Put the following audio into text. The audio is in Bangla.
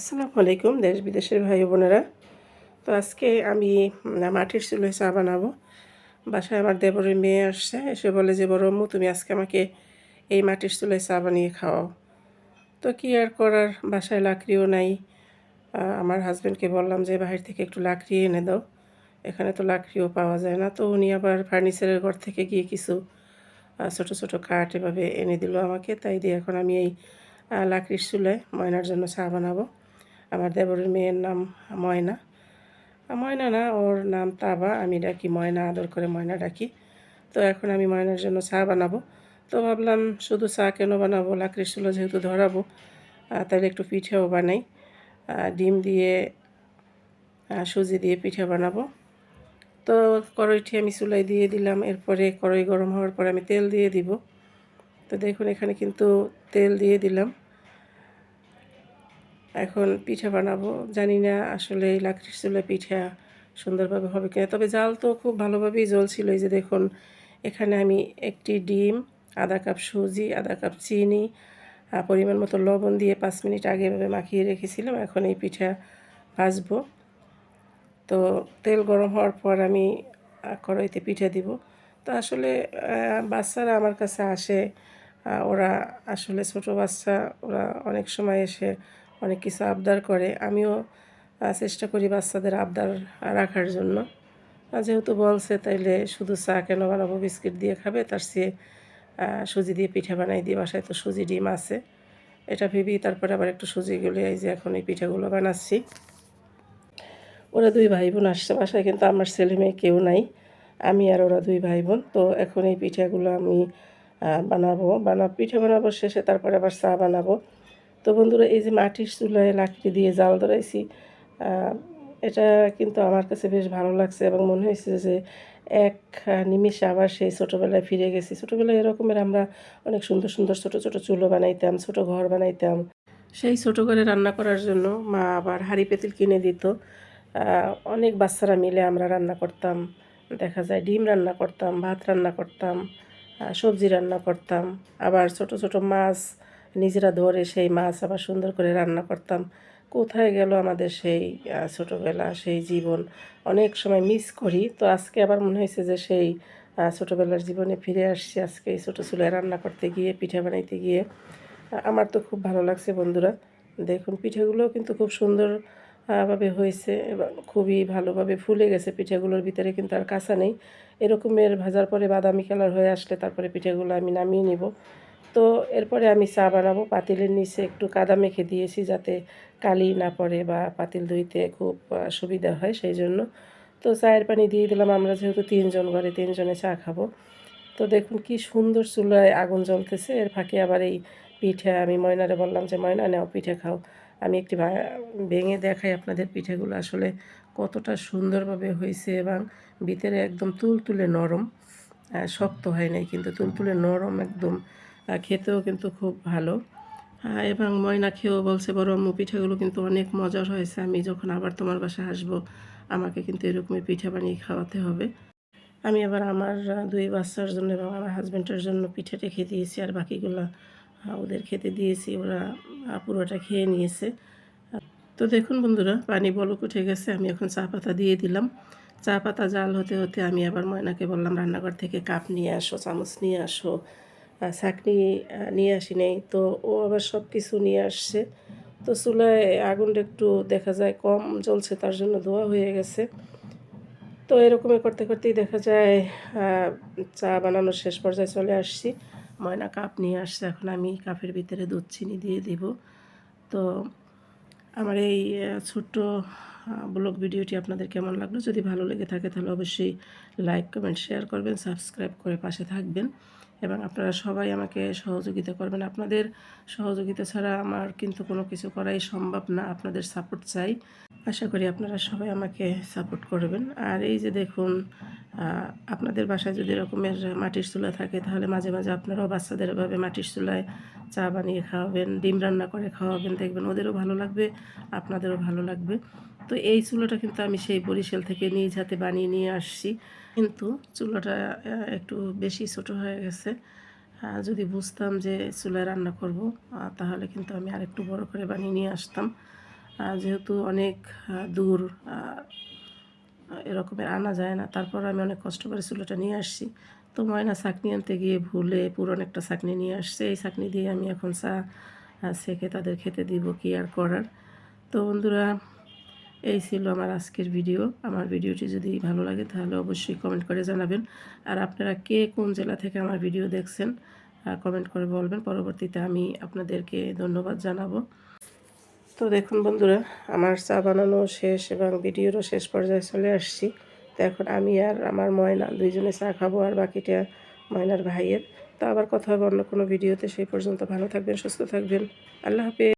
আসসালামু আলাইকুম দেশ বিদেশের ভাই বোনেরা। তো আজকে আমি মাটির চুলায় চা বানাবো। বাসায় আমার দেবরের মেয়ে আসছে, এসে বলে যে, "বড় আম্মু তুমি আজকে আমাকে এই মাটির চুলায় চা বানিয়ে খাওয়াও।" তো কি আর করার, বাসায় লাকড়িও নাই। আমার হাসব্যান্ডকে বললাম যে, "বাহির থেকে একটু লাকড়ি এনে দাও।" এখানে তো লাকড়িও পাওয়া যায় না। তো উনি আবার ফার্নিচারের ঘর থেকে গিয়ে কিছু ছোট, ছোট কাঠ এভাবে এনে দিল আমাকে। তাই দিয়ে এখন আমি এই লাকড়ির চুলায় ময়নার জন্য চা বানাবো। আমার দেবরের মেয়ের নাম ময়না। ময়না না, ওর নাম তাবা। আমি ডাকি ময়না, আদর করে ময়না ডাকি। তো এখন আমি ময়নার জন্য চা বানাবো। তো ভাবলাম শুধু চা কেন বানাবো, লাকড়ির চুলা যেহেতু ধরাবো, তাহলে একটু পিঠেও বানাই। ডিম দিয়ে সুজি দিয়ে পিঠে বানাবো। তো কড়াইটি আমি চুলায় দিয়ে দিলাম। এরপরে কড়াই গরম হওয়ার পরে আমি তেল দিয়ে দিব। তো দেখুন এখানে কিন্তু তেল দিয়ে দিলাম। এখন পিঠা বানাবো। জানি না আসলে এই লাকড়ির চুলায় পিঠা সুন্দরভাবে হবে কিনা। তবে জাল তো খুব ভালোভাবেই জ্বলছিল। এই যে দেখুন, এখানে আমি একটি ডিম, আধা কাপ সুজি, আধা কাপ চিনি, পরিমাণ মতো লবণ দিয়ে 5 মিনিট আগে এভাবে মাখিয়ে রেখেছিলাম। এখন এই পিঠা ভাজবো। তো তেল গরম হওয়ার পর আমি কড়াইতে পিঠে দিব। তো আসলে বাচ্চারা আমার কাছে আসে। ওরা আসলে ছোট বাচ্চা, ওরা অনেক সময় এসে অনেক কিছু আবদার করে। আমিও চেষ্টা করি বাচ্চাদের আবদার রাখার জন্য। যেহেতু বলছে তাইলে শুধু চা কেন বানাবো, বিস্কিট দিয়ে খাবে, তার চেয়ে সুজি দিয়ে পিঠা বানাই দিই। বাসায় তো সুজি ডিম আছে। এটা ভেবেই তারপরে আবার একটু সুজি গুলে এই যে এখন এই পিঠাগুলো বানাচ্ছি। ওরা 2 ভাই বোন আসছে বাসায়, কিন্তু আমার ছেলে মেয়ে কেউ নাই। আমি আর ওরা 2 ভাই বোন। তো এখন এই পিঠাগুলো আমি পিঠা বানাবো শেষে তারপরে আবার চা বানাবো। তো বন্ধুরা, এই যে মাটির চুলায় লাকড়ি দিয়ে জাল ধরাইছি, আ এটা কিন্তু আমার কাছে বেশ ভালো লাগছে এবং মনে হয়েছে যে এক নিমেষে আবার সেই ছোটোবেলায় ফিরে গেছি। ছোটোবেলায় এরকমের আমরা অনেক সুন্দর, সুন্দর ছোট, ছোট চুলো বানাইতাম, ছোট ঘর বানাইতাম। সেই ছোট ঘরে রান্না করার জন্য মা আবার হাঁড়ি পাতিল কিনে দিত। আ অনেক বাচ্চারা মিলে আমরা রান্না করতাম। দেখা যায় ডিম রান্না করতাম, ভাত রান্না করতাম, সবজি রান্না করতাম। আবার ছোট, ছোট মাছ নিজেরা ধরে সেই মাছ আবার সুন্দর করে রান্না করতাম। কোথায় গেল আমাদের সেই ছোটোবেলা, সেই জীবন? অনেক সময় মিস করি। তো আজকে আবার মনে হয়েছে যে সেই ছোটোবেলার জীবনে ফিরে আসছি আজকে এই ছোটো চুলায় রান্না করতে গিয়ে, পিঠা বানাইতে গিয়ে। আমার তো খুব ভালো লাগছে বন্ধুরা। দেখুন পিঠাগুলোও কিন্তু খুব সুন্দর ভাবে হয়েছে এবং খুবই ভালোভাবে ফুলে গেছে। পিঠাগুলোর ভিতরে কিন্তু আর কাঁচা নেই। এরকমের ভাজার পরে বাদামি কালার হয়ে আসলে তারপরে পিঠাগুলো আমি নামিয়ে নিব। তো এরপরে আমি চা বানাবো। পাতিলের নিচে একটু কাদা মেখে দিয়েছি যাতে কালি না পড়ে বা পাতিল ধুইতে খুব সুবিধা হয় সেই জন্য। তো চায়ের পানি দিয়ে দিলাম। আমরা যেহেতু 3 জন, ঘরে 3 জনে চা খাবো। তো দেখুন কি সুন্দর চুলায় আগুন জ্বলতেছে। এর ফাঁকে আবার এই পিঠা আমি ময়নারে বললাম যে, "ময়না নাও পিঠা খাও।" আমি একটি ভেঙে দেখাই আপনাদের পিঠাগুলো আসলে কতটা সুন্দরভাবে হয়েছে এবং ভিতরে একদম তুলতুলে নরম। শক্ত হয় নাই কিন্তু তুলতুলে নরম একদম। খেতেও কিন্তু খুব ভালো। এবং ময়না খেয়েও বলছে, "বড় আম্মু পিঠাগুলো কিন্তু অনেক মজার হয়েছে। আমি যখন আবার তোমার বাসায় আসবো, আমাকে কিন্তু এরকমই পিঠা বানিয়ে খাওয়াতে হবে।" আমি আবার আমার 2 বাচ্চার জন্য এবং আমার হাসব্যান্ডের জন্য পিঠে রেখে দিয়েছি আর বাকিগুলা ওদের খেতে দিয়েছি। ওরা পুরোটা খেয়ে নিয়েছে। তো দেখুন বন্ধুরা, পানি বলক উঠে গেছে। আমি এখন চা পাতা দিয়ে দিলাম। চা পাতা জাল হতে, হতে আমি আবার ময়নাকে বললাম, "রান্নাঘর থেকে কাপ নিয়ে আসো, চামচ নিয়ে আসো।" ছাঁকনি নিয়ে আসি নাই। তো ও আবার সব কিছু নিয়ে আসছে। তো চুলায় আগুনটা একটু দেখা যায় কম জ্বলছে, তার জন্য ধোঁয়া হয়ে গেছে। তো এরকমই করতে, করতেই দেখা যায় আ চা বানানোর শেষ পর্যায়ে চলে আসছি। ময়না কাপ নিয়ে আসছে। এখন আমি কাপের ভিতরে দুধ চিনি দিয়ে দিব। তো আমার এই ছোট্ট ব্লগ ভিডিওটি আপনাদের কেমন লাগলো? যদি ভালো লেগে থাকে তাহলে অবশ্যই লাইক, কমেন্ট, শেয়ার করবেন, সাবস্ক্রাইব করে পাশে থাকবেন এবং আপনারা সবাই আমাকে সহযোগিতা করবেন। আপনাদের সহযোগিতা ছাড়া আমার কিন্তু কোনো কিছু করাই সম্ভব না। আপনাদের সাপোর্ট চাই। আশা করি আপনারা সবাই আমাকে সাপোর্ট করবেন। আর এই যে দেখুন, আপনাদের বাসায় যদি এরকমের মাটির চুলা থাকে তাহলে মাঝে, মাঝে আপনারাও বাচ্চাদের এভাবে মাটির চুলায় চা বানিয়ে খাওয়াবেন, ডিম রান্না করে খাওয়াবেন। দেখবেন ওদেরও ভালো লাগবে, আপনাদেরও ভালো লাগবে। তো এই চুলাটা কিন্তু আমি সেই বরিশাল থেকে নিজ হাতে বানিয়ে নিয়ে আসছি। কিন্তু চুলাটা একটু বেশি ছোট হয়ে গেছে। যদি বুঝতাম যে চুলায় রান্না করব, তাহলে কিন্তু আমি আরেকটু বড় করে বানিয়ে নিয়ে আসতাম। যেহেতু অনেক দূর এরকমের আনা যায় না, তারপর আমি অনেক কষ্ট করে চুলাটা নিয়ে আসছি। তো ময়না ছাঁকনি আনতে গিয়ে ভুলে পুরনো একটা ছাঁকনি নিয়ে আসছে। এই ছাঁকনি দিয়ে আমি এখন চা ছেঁকে তাদের খেতে দিব, কি আর করার। তো বন্ধুরা, এই ছিল আমার আজকের ভিডিও। আমার ভিডিওটি যদি ভালো লাগে তাহলে অবশ্যই কমেন্ট করে জানাবেন। আর আপনারা কে কোন জেলা থেকে আমার ভিডিও দেখছেন কমেন্ট করে বলবেন, পরবর্তীতে আমি আপনাদেরকে ধন্যবাদ জানাবো। তো দেখুন বন্ধুরা, আমার চা বানানো শেষ এবং ভিডিওরও শেষ পর্যায়ে চলে আসছি। তো এখন আমি আর আমার ময়না দুইজনে চা খাবো, আর বাকিটা ময়নার ভাইয়ের। তো আবার কথা হবে অন্য কোনো ভিডিওতে। সেই পর্যন্ত ভালো থাকবেন, সুস্থ থাকবেন। আল্লাহ হাফেজ।